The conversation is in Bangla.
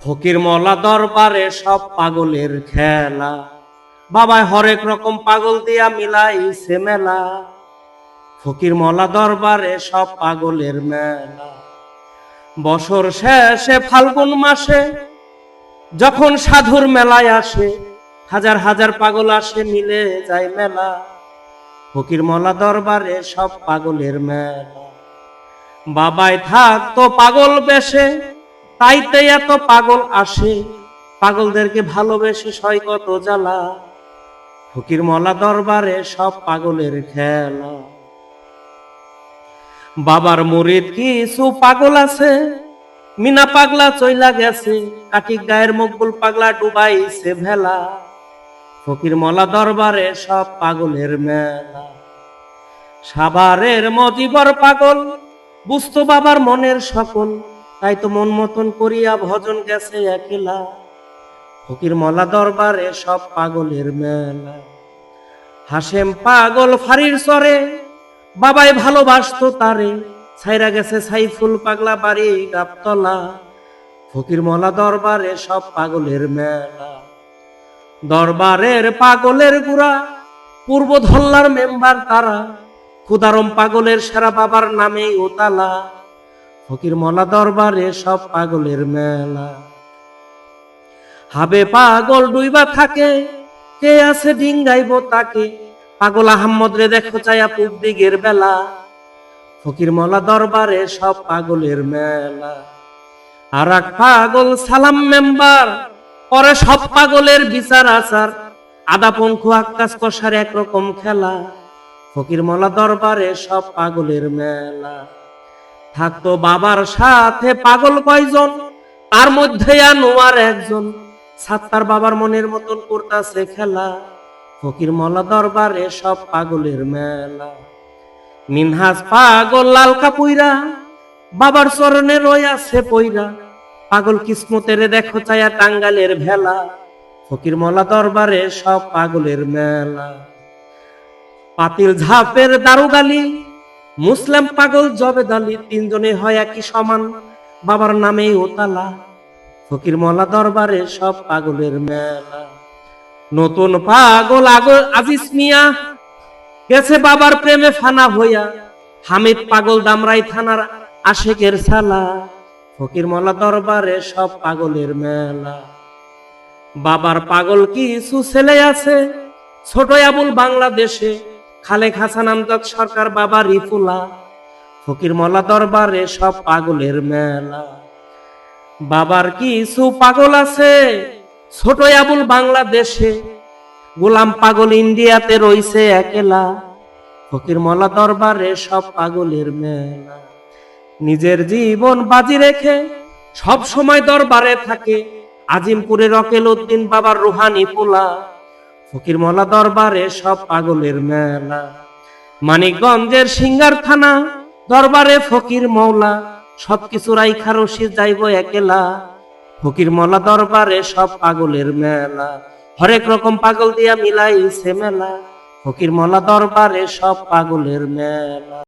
ফকির মওলা দরবারে সব পাগলের খেলা, বাবায় হরেক রকম পাগল দিয়া মিলাইছে মেলা। ফকির মওলা দরবারে সব পাগলের মেলা। বছর শেষে ফাল্গুন মাসে যখন সাধুর মেলায় আসে, হাজার হাজার পাগল আসে, মিলে যায় মেলা। ফকির মওলা দরবারে সব পাগলের মেলা। বাবায় থাকতো পাগল বেশে, তাইতে এত পাগল আসে, পাগলদেরকে ভালোবেসে সয় কত জ্বালা। ফকির মওলা দরবারে সব পাগলের খেলা। বাবার মুরিদ কিছু পাগল আছে, মিনা পাগলা চইলা গেছে, কাটিক গায়ের মকবুল পাগলা ডুবাইছে ভেলা। ফকির মওলা দরবারে সব পাগলের মেলা। সাভারের মজিবর পাগল বুঝতো বাবার মনের সকল, তাই তো মন মতন করিয়া ভজন গেছে একলা। ফকির মওলা দরবারে সব পাগলের মেলা। হাশেম পাগল ফাঁড়ির চরে, বাবাই ভালোবাসতো তারে, ছাইরা গেছে সাইফুল পাগলা বাড়ি গাবতলা। ফকির মওলা দরবারে সব পাগলের মেলা। দরবারের পাগলের গুড়া পূর্ব ধল্লার মেম্বার তারা, ক্ষুদারম পাগলের সেরা বাবার নামেই ওতালা। ফকির মওলা দরবারে সব পাগলের মেলা। হাবে পাগল ডুইবা থাকে, কে আছে ডিঙ্গাইব তাকে, পাগল আহম্মদ রে দেখো চায়া পূব দিগের বেলা। ফকির মওলা দরবারে সব পাগলের মেলা। আর এক পাগল সালাম মেম্বার পরে সব পাগলের বিচার আচার, আদা পঙ্খু আকাশ কষার একরকম খেলা। ফকির মওলা দরবারে সব পাগলের মেলা। থাকতো বাবার সাথে পাগল কয়জন, তার মধ্যে আনোয়ার একজন, সাত্তার বাবার মনের মতন করতাছে খেলা। ফকির মওলা দরবারে সব পাগলের মেলা। মিনহাজ পাগল লাল কাপুইরা, বাবার চরণে রয়াছে পইরা, পাগল কিসমতের দেখো চায়া টাঙ্গালের ভেলা। ফকির মওলা দরবারে সব পাগলের মেলা। পাতিল ঝাপের দারুগালি, মুসলিম পাগল জবেদ আলী, তিনজনে হয় একই সমান, বাবার নামেই ওতালা। ফকির মওলা দরবারে সব পাগলের মেলা। নতুন পাগল আজিজ মিয়া গেছে বাবার প্রেমে ফানা হইয়া, হামিদ পাগল দামরাই থানার আশেকের সালা। ফকির মওলা দরবারে সব পাগলের মেলা। বাবার পাগল কিছু ছেলে আছে, ছোট আবুল বাংলাদেশে, খালেক হাসান আমজাদ সরকার বাবা রিফুলা। ফকির মওলা দরবারে সব পাগলের মেলা। বাবার কিছু পাগল আছে, ছোট আবুল বাংলাদেশে, গোলাম পাগল ইন্ডিয়াতে রইছে একলা। ফকির মওলা দরবারে সব পাগলের মেলা। নিজের জীবন বাজি রেখে সব সময় দরবারে থাকে, আজিমপুরের রকেল উদ্দিন বাবার রুহানি পোলা। ফকির মওলা দরবারে সব পাগলের মেলা। মানিকগঞ্জের সিঙ্গার থানা দরবারে ফকির মওলা, সবকিছু রাইখা রশিদ যাইব একলা। ফকির মওলা দরবারে সব পাগলের মেলা। হরেক রকম পাগল দিয়া মিলাইছে মেলা। ফকির মওলা দরবারে সব পাগলের মেলা।